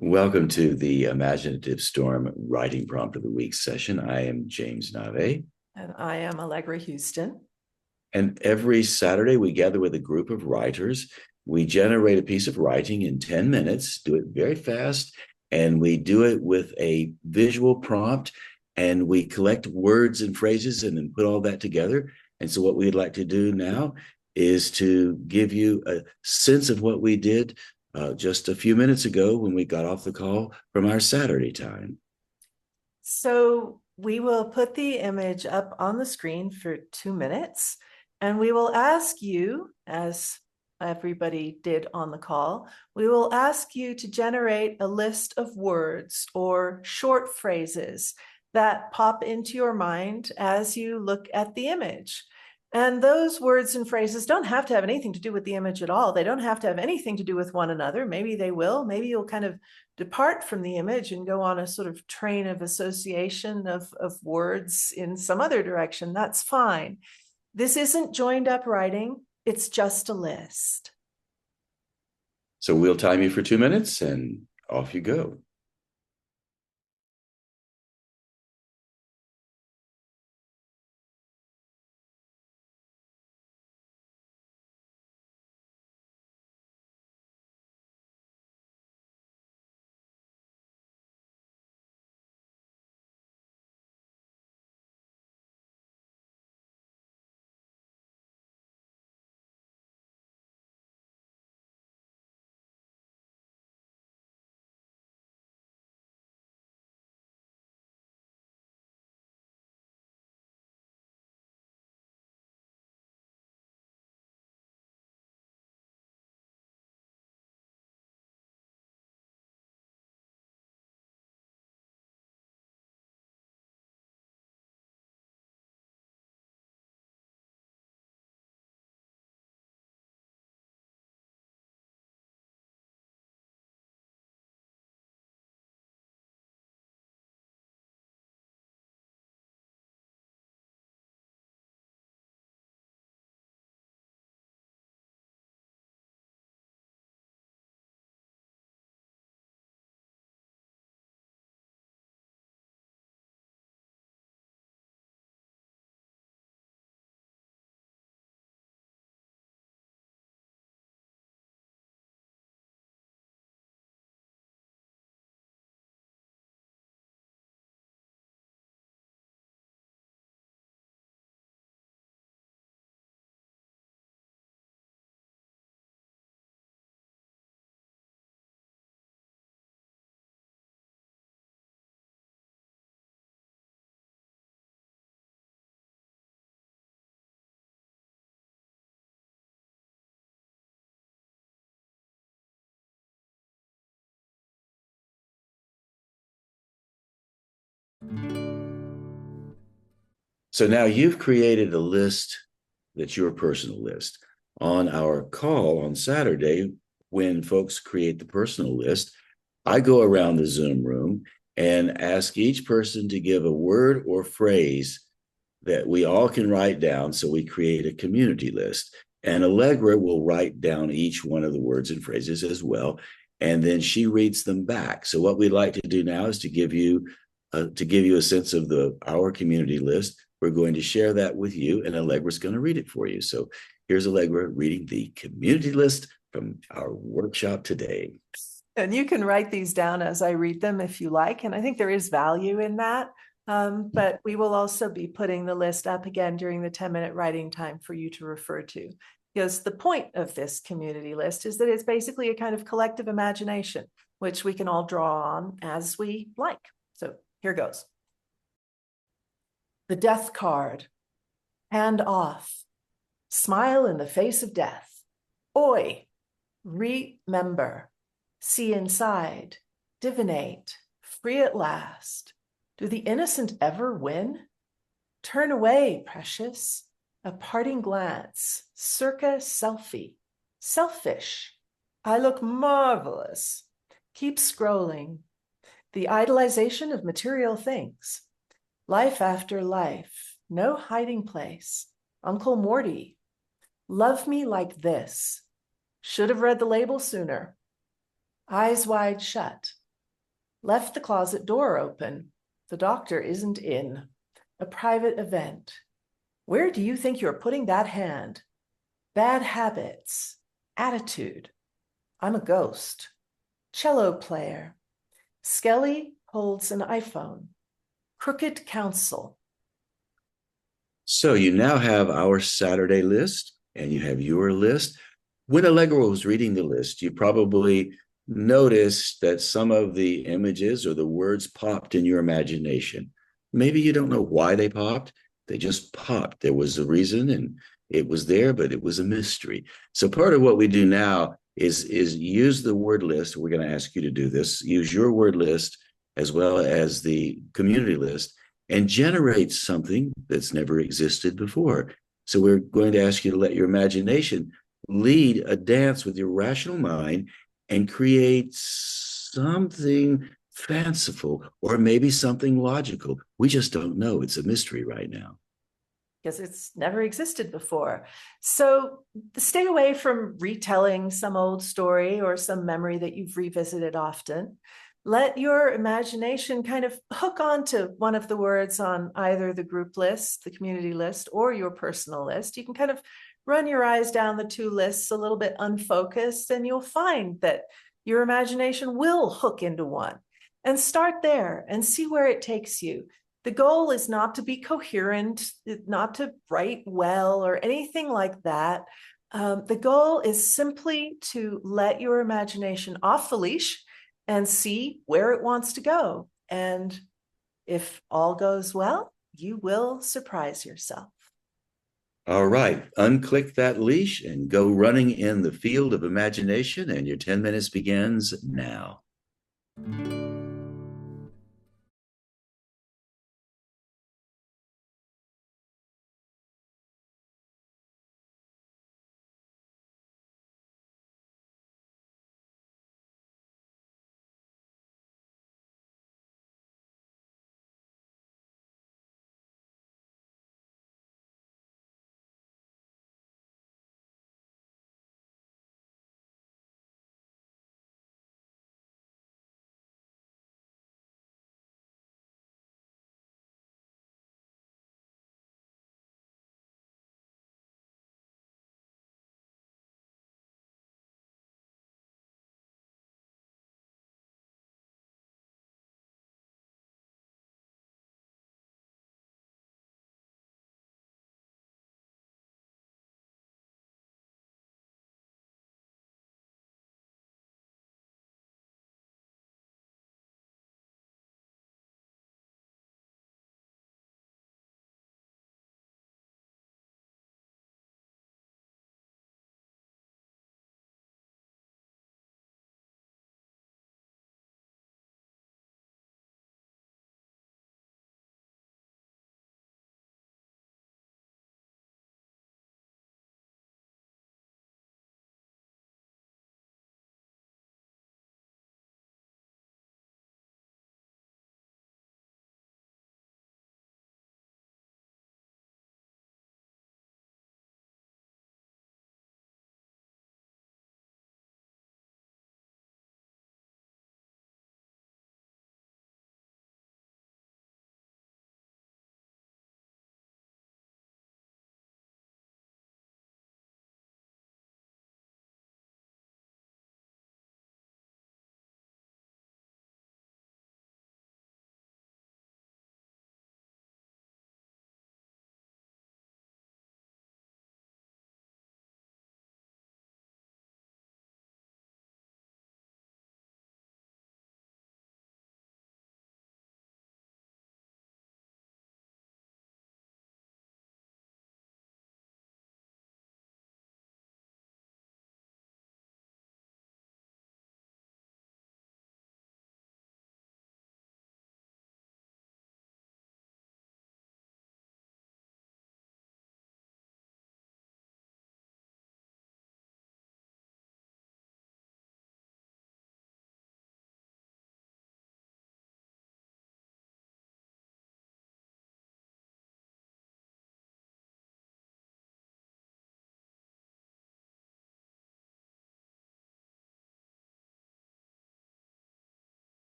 Welcome to the Imaginative Storm Writing Prompt of the Week session. I am James Nave. And I am Allegra Houston. And every Saturday, we gather with a group of writers. We generate a piece of writing in 10 minutes, do it very fast, and we do it with a visual prompt. And we collect words and phrases and then put all that together. And so, what we'd like to do now is to give you a sense of what we did just a few minutes ago when we got off the call from our Saturday time. So we will put the image up on the screen for 2 minutes, and we will ask you, as everybody did on the call, we will ask you to generate a list of words or short phrases that pop into your mind as you look at the image. And those words and phrases don't have to have anything to do with the image at all. They don't have to have anything to do with one another. Maybe they will. Maybe you'll kind of depart from the image and go on a sort of train of association of words in some other direction. That's fine. This isn't joined up writing. It's just a list. So we'll time you for 2 minutes and off you go. So now you've created a list that's your personal list. On our call on Saturday, when folks create the personal list, I go around the Zoom room and ask each person to give a word or phrase that we all can write down. So we create a community list. And Allegra will write down each one of the words and phrases as well. And then she reads them back. So what we'd like to do now is to give you a sense of our community list. We're going to share that with you, and Allegra's going to read it for you. So here's Allegra reading the community list from our workshop today. And you can write these down as I read them if you like. And I think there is value in that. But we will also be putting the list up again during the 10-minute writing time for you to refer to. Because the point of this community list is that it's basically a kind of collective imagination, which we can all draw on as we like. So here goes. The death card. Hand off. Smile in the face of death. Oi. Remember. See inside. Divinate. Free at last. Do the innocent ever win? Turn away, precious. A parting glance. Circa selfie. Selfish. I look marvelous. Keep scrolling. The idolization of material things. Life after life. No hiding place. Uncle Morty. Love me like this. Should have read the label sooner. Eyes wide shut. Left the closet door open. The doctor isn't in. A private event. Where do you think you're putting that hand? Bad habits. Attitude. I'm a ghost. Cello player. Skelly holds an iPhone. Crooked counsel. So you now have our Saturday list and you have your list. When Allegra was reading the list, you probably noticed that some of the images or the words popped in your imagination. Maybe you don't know why they popped. They just popped. There was a reason and it was there, but it was a mystery. So part of what we do now is use the word list. We're going to ask you to do this. Use your word list as well as the community list and generate something that's never existed before. So we're going to ask you to let your imagination lead a dance with your rational mind and create something fanciful or maybe something logical. We just don't know. It's a mystery right now. Because it's never existed before. So stay away from retelling some old story or some memory that you've revisited often. Let your imagination kind of hook onto one of the words on either the group list, the community list, or your personal list. You can kind of run your eyes down the two lists a little bit unfocused, and you'll find that your imagination will hook into one. And start there and see where it takes you. The goal is not to be coherent, not to write well or anything like that. The goal is simply to let your imagination off the leash and see where it wants to go. And if all goes well, you will surprise yourself. All right, unclick that leash and go running in the field of imagination, and your 10 minutes begins now.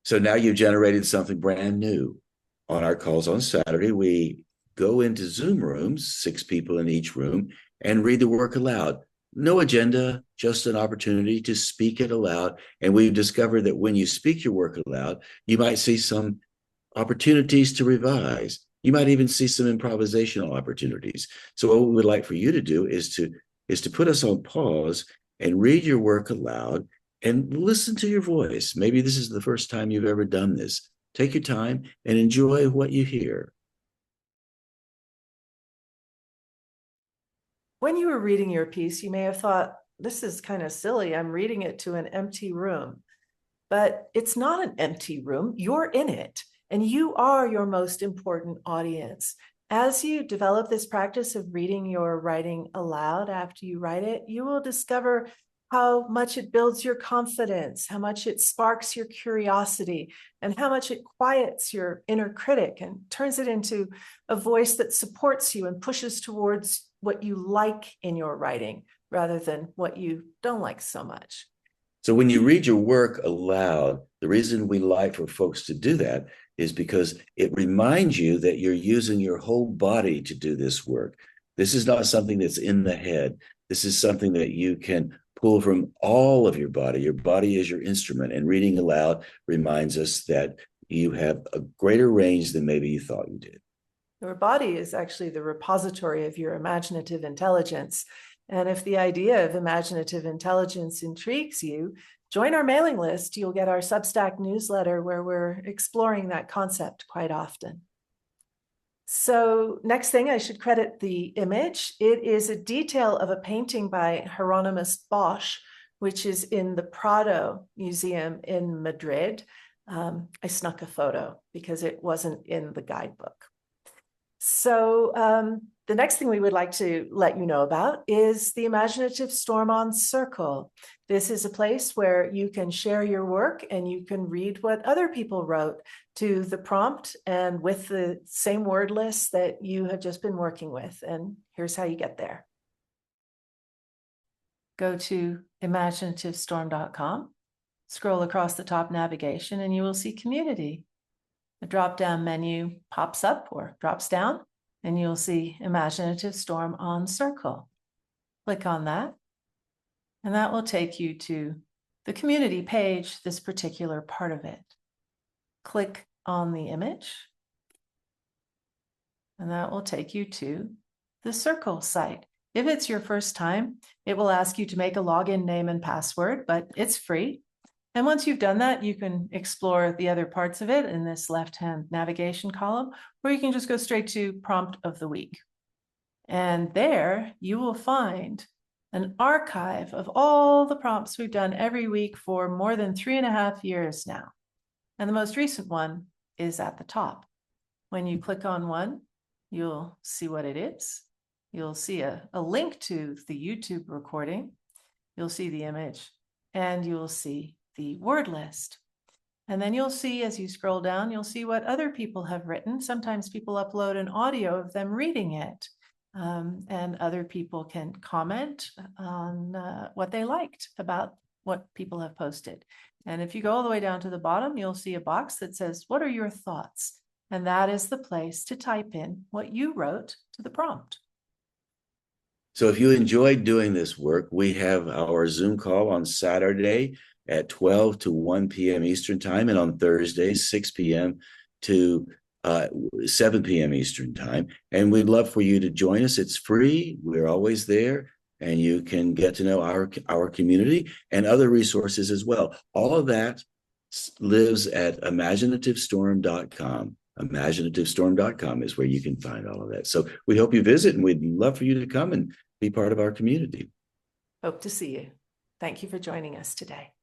So now you've generated something brand new. On our calls on Saturday, we go into Zoom rooms, 6 people in each room, and read the work aloud. No agenda, just an opportunity to speak it aloud. And we've discovered that when you speak your work aloud, you might see some opportunities to revise. You might even see some improvisational opportunities. So what we would like for you to do is to put us on pause and read your work aloud and listen to your voice. Maybe this is the first time you've ever done this. Take your time and enjoy what you hear. When you were reading your piece, you may have thought, this is kind of silly. I'm reading it to an empty room. But it's not an empty room. You're in it, and you are your most important audience. As you develop this practice of reading your writing aloud after you write it, you will discover how much it builds your confidence, how much it sparks your curiosity, and how much it quiets your inner critic and turns it into a voice that supports you and pushes towards what you like in your writing rather than what you don't like so much. So when you read your work aloud, the reason we like for folks to do that is because it reminds you that you're using your whole body to do this work. This is not something that's in the head. This is something that you can pull from all of your body. Your body is your instrument, and reading aloud reminds us that you have a greater range than maybe you thought you did. Your body is actually the repository of your imaginative intelligence. And if the idea of imaginative intelligence intrigues you, join our mailing list. You'll get our Substack newsletter where we're exploring that concept quite often. So next thing, I should credit the image. It is a detail of a painting by Hieronymus Bosch, which is in the Prado Museum in Madrid. I snuck a photo because it wasn't in the guidebook. So the next thing we would like to let you know about is the Imaginative Storm Circle. This is a place where you can share your work and you can read what other people wrote to the prompt and with the same word list that you have just been working with. And here's how you get there. Go to imaginativestorm.com, scroll across the top navigation, and you will see community. A drop-down menu pops up or drops down, and you'll see Imaginative Storm Circle. Click on that, and that will take you to the community page, this particular part of it. Click on the image, and that will take you to the Circle site. If it's your first time, it will ask you to make a login name and password, but it's free. And once you've done that, you can explore the other parts of it in this left-hand navigation column, or you can just go straight to prompt of the week. And there you will find an archive of all the prompts we've done every week for more than 3.5 years now. And the most recent one is at the top. When you click on one, you'll see what it is. You'll see a link to the YouTube recording. You'll see the image, and you'll see the word list. And then you'll see, as you scroll down, you'll see what other people have written. Sometimes people upload an audio of them reading it, and other people can comment on what they liked about what people have posted. And if you go all the way down to the bottom, you'll see a box that says, what are your thoughts? And that is the place to type in what you wrote to the prompt. So if you enjoyed doing this work, we have our Zoom call on Saturday at 12 to 1 p.m. Eastern time, and on Thursdays, 6 p.m. to 7 p.m. Eastern time. And we'd love for you to join us. It's free. We're always there, and you can get to know our community and other resources as well. All of that lives at imaginativestorm.com. Imaginativestorm.com is where you can find all of that. So we hope you visit, and we'd love for you to come and be part of our community. Hope to see you. Thank you for joining us today.